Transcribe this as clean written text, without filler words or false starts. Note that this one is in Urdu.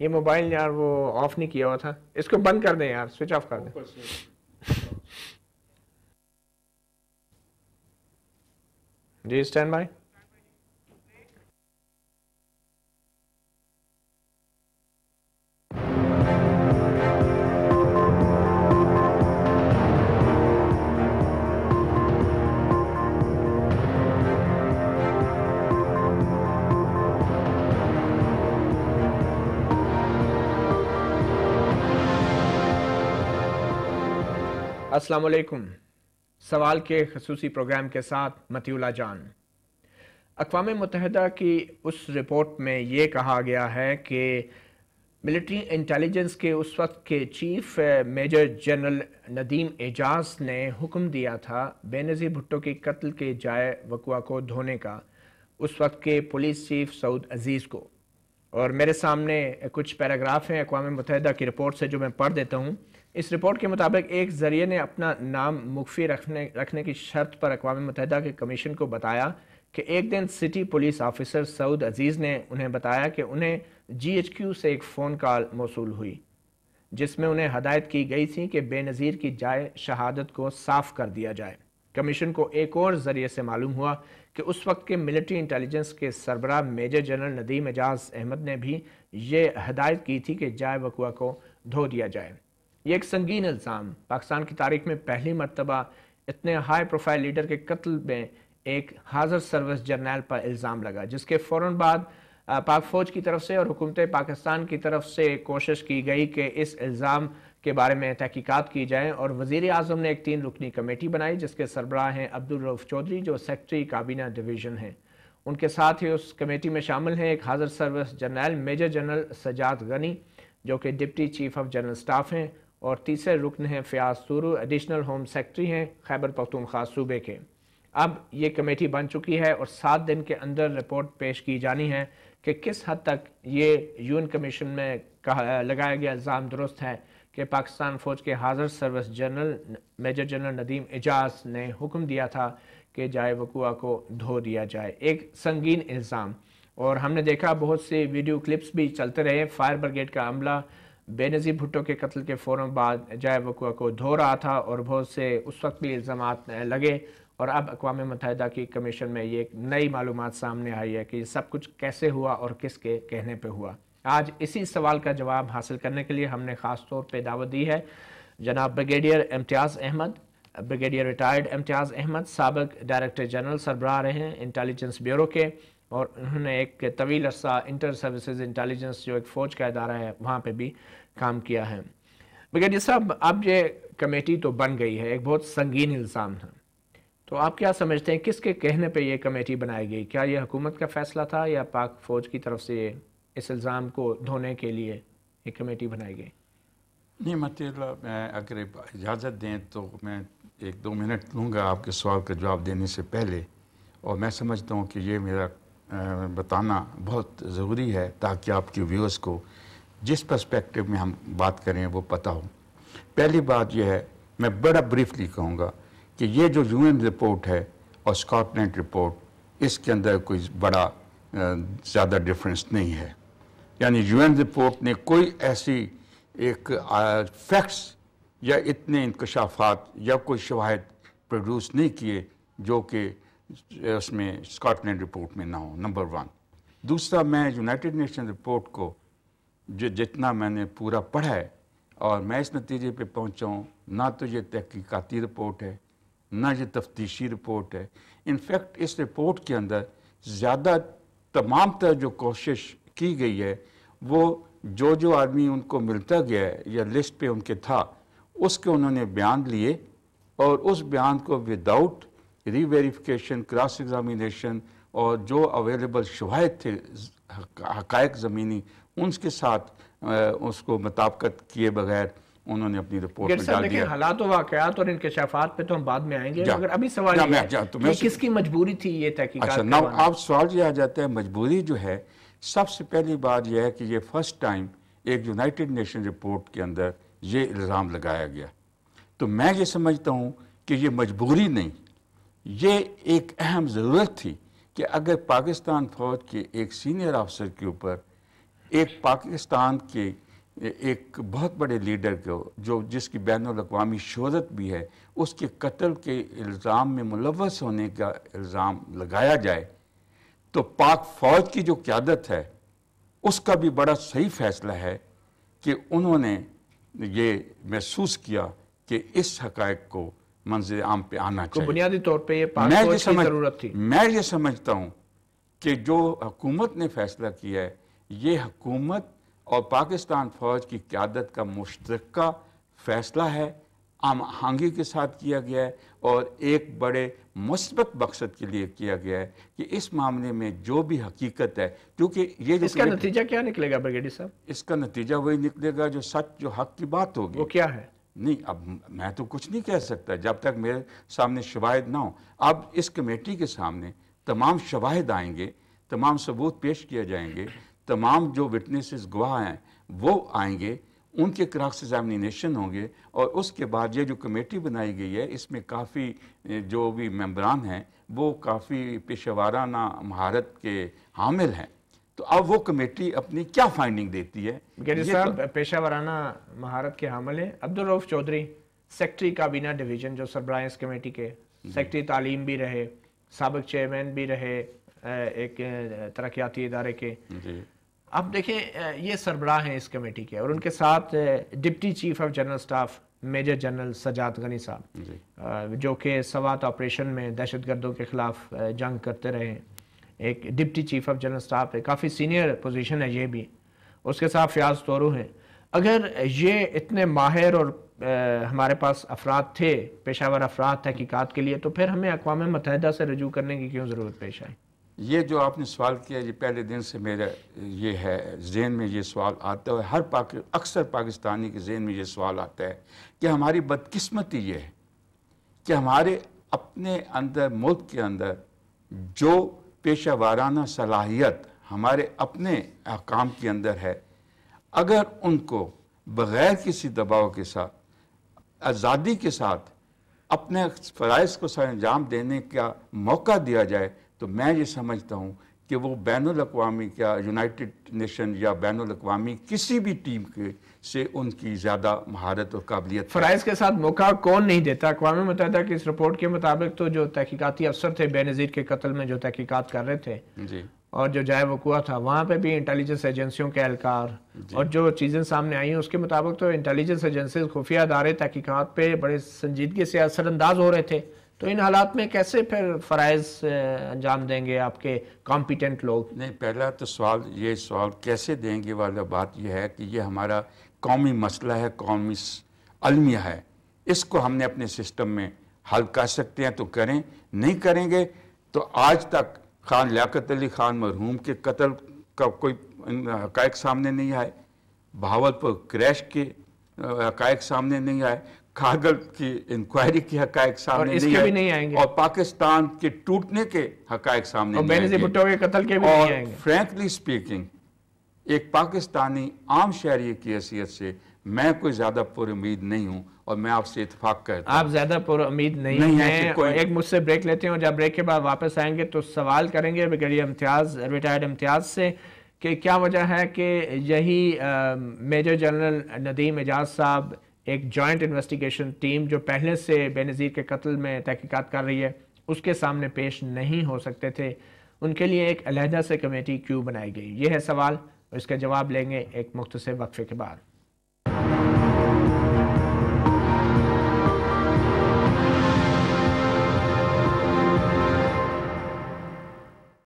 یہ موبائل یار وہ آف نہیں کیا ہوا تھا، اس کو بند کر دیں یار، سوئچ آف کر دیں. جی اسٹینڈ بائی. السلام علیکم. سوال کے خصوصی پروگرام کے ساتھ متی اللہ جان. اقوام متحدہ کی اس رپورٹ میں یہ کہا گیا ہے کہ ملٹری انٹیلیجنس کے اس وقت کے chief major general Nadeem Ejaz نے حکم دیا تھا بے نظیر بھٹو کی قتل کے جائے وقوع کو دھونے کا اس وقت کے پولیس چیف سعود عزیز کو. اور میرے سامنے کچھ پیراگراف ہیں اقوام متحدہ کی رپورٹ سے جو میں پڑھ دیتا ہوں. اس رپورٹ کے مطابق ایک ذریعے نے اپنا نام مخفی رکھنے کی شرط پر اقوام متحدہ کے کمیشن کو بتایا کہ ایک دن سٹی پولیس آفیسر سعود عزیز نے انہیں بتایا کہ انہیں جی ایچ کیو سے ایک فون کال موصول ہوئی جس میں انہیں ہدایت کی گئی تھی کہ بے نظیر کی جائے شہادت کو صاف کر دیا جائے. کمیشن کو ایک اور ذریعے سے معلوم ہوا کہ اس وقت کے ملٹری انٹیلیجنس کے سربراہ میجر جنرل ندیم اعجاز احمد نے بھی یہ ہدایت کی تھی کہ جائے وقوع کو دھو دیا جائے. یہ ایک سنگین الزام. پاکستان کی تاریخ میں پہلی مرتبہ اتنے ہائی پروفائل لیڈر کے قتل میں ایک حاضر سروس جرنیل پر الزام لگا، جس کے فوراً بعد پاک فوج کی طرف سے اور حکومت پاکستان کی طرف سے کوشش کی گئی کہ اس الزام کے بارے میں تحقیقات کی جائیں، اور وزیر اعظم نے ایک 3 رکنی کمیٹی بنائی جس کے سربراہ ہیں عبدالرؤف چودھری جو سیکرٹری کابینہ ڈویژن ہیں. ان کے ساتھ ہی اس کمیٹی میں شامل ہیں ایک حاضر سروس جرنیل میجر جنرل سجاد غنی جو کہ deputy chief of general staff ہیں، اور تیسرے رکن ہیں فیاض سورو ایڈیشنل ہوم سیکرٹری ہیں خیبر پختونخوا صوبے کے. اب یہ کمیٹی بن چکی ہے اور 7 دن کے اندر رپورٹ پیش کی جانی ہے کہ کس حد تک یہ یون کمیشن میں لگایا گیا الزام درست ہے کہ پاکستان فوج کے حاضر service general major general Nadeem Ejaz نے حکم دیا تھا کہ جائے وقوع کو دھو دیا جائے. ایک سنگین الزام. اور ہم نے دیکھا بہت سے ویڈیو کلپس بھی چلتے رہے. فائر بریگیڈ کا عملہ بے نظیر بھٹو کے قتل کے فوراً بعد جائے وقوع کو دھو رہا تھا اور بہت سے اس وقت بھی الزامات لگے، اور اب اقوام متحدہ کی کمیشن میں یہ ایک نئی معلومات سامنے آئی ہے کہ یہ سب کچھ کیسے ہوا اور کس کے کہنے پہ ہوا. آج اسی سوال کا جواب حاصل کرنے کے لیے ہم نے خاص طور پہ دعوت دی ہے جناب بریگیڈیئر امتیاز احمد، بریگیڈیئر ریٹائرڈ امتیاز احمد، سابق ڈائریکٹر جنرل سربراہ رہے ہیں انٹیلیجنس بیورو کے، اور انہوں نے ایک طویل عرصہ انٹر سروسز انٹیلیجنس جو ایک فوج کا ادارہ ہے وہاں پہ بھی کام کیا ہے. بریگیڈیئر صاحب، اب یہ کمیٹی تو بن گئی ہے، ایک بہت سنگین الزام تھا، تو آپ کیا سمجھتے ہیں کس کے کہنے پہ یہ کمیٹی بنائی گئی؟ کیا یہ حکومت کا فیصلہ تھا یا پاک فوج کی طرف سے اس الزام کو دھونے کے لیے ایک کمیٹی بنائی گئی؟ نہیں متی اللہ، میں اگر اجازت دیں تو میں 1-2 منٹ لوں گا آپ کے سوال کا جواب دینے سے پہلے، اور میں سمجھتا ہوں کہ یہ میرا بتانا بہت ضروری ہے تاکہ آپ کے ویورز کو جس پرسپیکٹو میں ہم بات کریں وہ پتہ ہو. پہلی بات یہ ہے، میں بڑا بریفلی کہوں گا کہ یہ جو یو این رپورٹ ہے اور اسکاٹ لینڈ رپورٹ، اس کے اندر کوئی بڑا زیادہ ڈفرینس نہیں ہے. یعنی یو این رپورٹ نے کوئی ایسی ایک فیکٹس یا اتنے انکشافات یا کوئی شواہد پروڈیوس نہیں کیے جو کہ اس میں اسکاٹ لینڈ رپورٹ میں نہ ہو، نمبر 1. دوسرا، میں یونائٹڈ نیشن رپورٹ کو جتنا میں نے پورا پڑھا ہے اور میں اس نتیجے پہ پہنچا ہوں، نہ تو یہ تحقیقاتی رپورٹ ہے نہ یہ تفتیشی رپورٹ ہے. انفیکٹ اس رپورٹ کے اندر زیادہ تمام تر جو کوشش کی گئی ہے وہ جو آدمی ان کو ملتا گیا ہے یا لسٹ پہ ان کے تھا، اس کے انہوں نے بیان لیے، اور اس بیان کو وداؤٹ ری ویریفیکیشن، کراس ایگزامینیشن، اور جو اویلیبل شواہد تھے حقائق زمینی، ان کے ساتھ اس کو مطابقت کیے بغیر انہوں نے اپنی رپورٹ میں ڈال دیا. حالات و واقعات اور انکشافات پہ تو ہم بعد میں آئیں گے، مگر ابھی سوال یہ ہے کہ کس کی مجبوری تھی یہ تحقیقات کروانا؟ اچھا، اب سوال یہ آ جاتا ہے مجبوری جو ہے. سب سے پہلی بات یہ ہے کہ یہ فرسٹ ٹائم ایک یونائٹڈ نیشن رپورٹ کے اندر یہ الزام لگایا گیا. تو میں یہ سمجھتا ہوں کہ یہ مجبوری نہیں، یہ ایک اہم ضرورت تھی کہ اگر پاکستان فوج کے ایک سینئر آفیسر کے اوپر ایک پاکستان کے ایک بہت بڑے لیڈر کو جس کی بین الاقوامی شہرت بھی ہے، اس کے قتل کے الزام میں ملوث ہونے کا الزام لگایا جائے، تو پاک فوج کی جو قیادت ہے اس کا بھی بڑا صحیح فیصلہ ہے کہ انہوں نے یہ محسوس کیا کہ اس حقائق کو منظر عام پہ آنا چاہیے۔ بنیادی طور پہ یہ پاک فوج کی ضرورت تھی۔ میں یہ سمجھتا ہوں کہ جو حکومت نے فیصلہ کیا ہے، یہ حکومت اور پاکستان فوج کی قیادت کا مشترکہ فیصلہ ہے، ہم آہنگی کے ساتھ کیا گیا ہے، اور ایک بڑے مثبت مقصد کے لیے کیا گیا ہے کہ اس معاملے میں جو بھی حقیقت ہے، کیونکہ یہ جو اس کا نتیجہ کیا نکلے گا بریگیڈیئر صاحب؟ اس کا نتیجہ وہی نکلے گا جو سچ، جو حق کی بات ہوگی۔ وہ کیا ہے؟ نہیں، اب میں تو کچھ نہیں کہہ سکتا جب تک میرے سامنے شواہد نہ ہوں۔ اب اس کمیٹی کے سامنے تمام شواہد آئیں گے، تمام ثبوت پیش کیے جائیں گے، تمام جو وٹنسز گواہ ہیں وہ آئیں گے، ان کے کراس ایگزامینیشن ہوں گے، اور اس کے بعد یہ جو کمیٹی بنائی گئی ہے اس میں کافی جو بھی ممبران ہیں وہ کافی پیشہ ورانہ مہارت کے حامل ہیں۔ تو اب وہ کمیٹی اپنی کیا فائنڈنگ دیتی ہے؟ بریگیڈیئر صاحب پیشہ ورانہ مہارت کے حامل ہیں۔ عبدالرؤف چودھری، سیکٹری کابینہ ڈویژن جو سربراہ اس کمیٹی کے، سیکٹری تعلیم بھی رہے، سابق چیئرمین بھی رہے ایک ترقیاتی ادارے کے۔ اب دیکھیں یہ سربراہ ہیں اس کمیٹی کے، اور ان کے ساتھ deputy chief of general staff major general Sajjad Ghani صاحب، جو کہ سوات آپریشن میں دہشت گردوں کے خلاف جنگ کرتے رہے، ایک deputy chief of general staff ہے، کافی سینئر پوزیشن ہے یہ بھی۔ اس کے ساتھ فیاض تورو ہیں۔ اگر یہ اتنے ماہر اور ہمارے پاس افراد تھے، پیشہ ور افراد تحقیقات کے لیے، تو پھر ہمیں اقوام متحدہ سے رجوع کرنے کی کیوں ضرورت پیش آئی؟ یہ جو آپ نے سوال کیا، یہ پہلے دن سے میرا یہ ہے ذہن میں یہ سوال آتا ہے، اکثر پاکستانی کے ذہن میں یہ سوال آتا ہے کہ ہماری بدقسمتی یہ ہے کہ ہمارے اپنے اندر، ملک کے اندر جو پیشہ ورانہ صلاحیت ہمارے اپنے حکام کے اندر ہے، اگر ان کو بغیر کسی دباؤ کے ساتھ، آزادی کے ساتھ اپنے فرائض کو سر انجام دینے کا موقع دیا جائے، تو میں یہ سمجھتا ہوں کہ وہ بین الاقوامی کیا یونائٹڈ نیشن یا بین الاقوامی کسی بھی ٹیم کے سے ان کی زیادہ مہارت اور قابلیت۔ فرائض کے ساتھ موقع کون نہیں دیتا؟ اقوام متحدہ کی اس رپورٹ کے مطابق تو جو تحقیقاتی افسر تھے بے نظیر کے قتل میں جو تحقیقات کر رہے تھے، اور جو جائے وقوع تھا وہاں پہ بھی انٹیلیجنس ایجنسیوں کے اہلکار، اور جو چیزیں سامنے آئی ہیں اس کے مطابق تو انٹیلیجنس ایجنسیز، خفیہ ادارے تحقیقات پہ بڑے سنجیدگی سے اثر انداز ہو رہے تھے، تو ان حالات میں کیسے پھر فرائض انجام دیں گے آپ کے کمپیٹنٹ لوگ؟ نہیں، پہلا تو یہ سوال کیسے دیں گے والا بات یہ ہے کہ یہ ہمارا قومی مسئلہ ہے، قومی المیہ ہے، اس کو ہم نے اپنے سسٹم میں حل کر سکتے ہیں تو کریں، نہیں کریں گے تو آج تک خان لیاقت علی خان مرحوم کے قتل کا کوئی حقائق سامنے نہیں آئے، بہاولپور کریش کے حقائق سامنے نہیں آئے، کارگل کی انکوائری کے حقائق سامنے نہیں آئے، اور پاکستان کے ٹوٹنے کے حقائق سامنے نہیں آئیں گے، اور بینظیر بھٹو کے قتل کے بھی نہیں آئیں گے۔ فرینکلی سپیکنگ، ایک پاکستانی عام شہری کی حیثیت سے میں کوئی زیادہ پر امید نہیں ہوں، اور میں آپ سے اتفاق کرتا ہوں آپ زیادہ پر امید نہیں ہیں۔ ایک مجھ سے بریک لیتے ہیں، اور جب بریک کے بعد واپس آئیں گے تو سوال کریں گے بریگیڈیئر امتیاز، ریٹائرڈ امتیاز سے، کہ کیا وجہ ہے کہ یہی میجر جنرل ندیم اعجاز صاحب ایک جوائنٹ انویسٹیگیشن ٹیم جو پہلے سے بے نظیر کے قتل میں تحقیقات کر رہی ہے اس کے سامنے پیش نہیں ہو سکتے تھے، ان کے لیے ایک علیحدہ سے کمیٹی کیوں بنائی گئی؟ یہ ہے سوال، اور اس کا جواب لیں گے ایک مختصر وقفے کے بعد۔